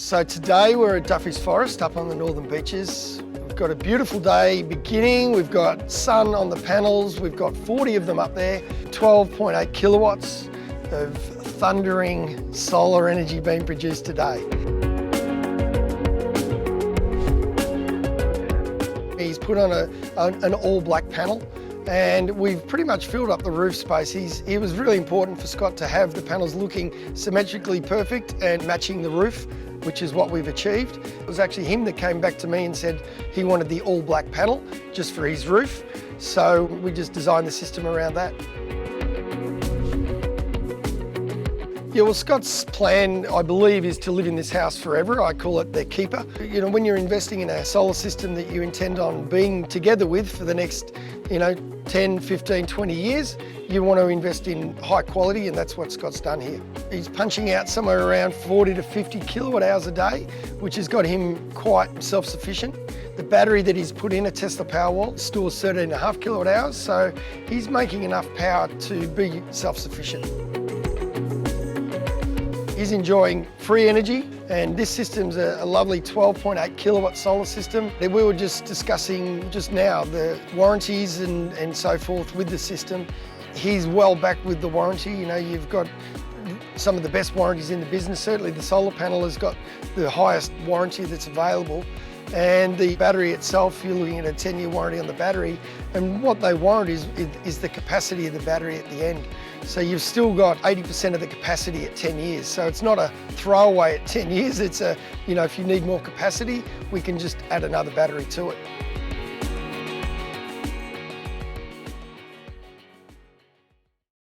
So today we're at Duffy's Forest up on the Northern Beaches. We've got a beautiful day beginning. We've got sun on the panels. We've got 40 of them up there, 12.8 kilowatts of thundering solar energy being produced today. He's put on an all black panel, and we've pretty much filled up the roof space. It was really important for Scott to have the panels looking symmetrically perfect and matching the roof, which is what we've achieved. It was actually him that came back to me and said he wanted the all black panel just for his roof. So we just designed the system around that. Yeah, well, Scott's plan, I believe, is to live in this house forever. I call it the keeper. You know, when you're investing in a solar system that you intend on being together with for the next, 10, 15, 20 years, you want to invest in high quality, and that's what Scott's done here. He's punching out somewhere around 40 to 50 kilowatt hours a day, which has got him quite self-sufficient. The battery that he's put in, a Tesla Powerwall, stores 13.5 kilowatt hours, so he's making enough power to be self-sufficient. He's enjoying free energy, and this system's a lovely 12.8 kilowatt solar system. We were just discussing just now the warranties and so forth with the system. He's well back with the warranty. You've got some of the best warranties in the business. Certainly the solar panel has got the highest warranty that's available. And the battery itself, you're looking at a 10-year warranty on the battery, and what they warrant is the capacity of the battery at the end. So you've still got 80% of the capacity at 10 years. So it's not a throwaway at 10 years, it's if you need more capacity, we can just add another battery to it.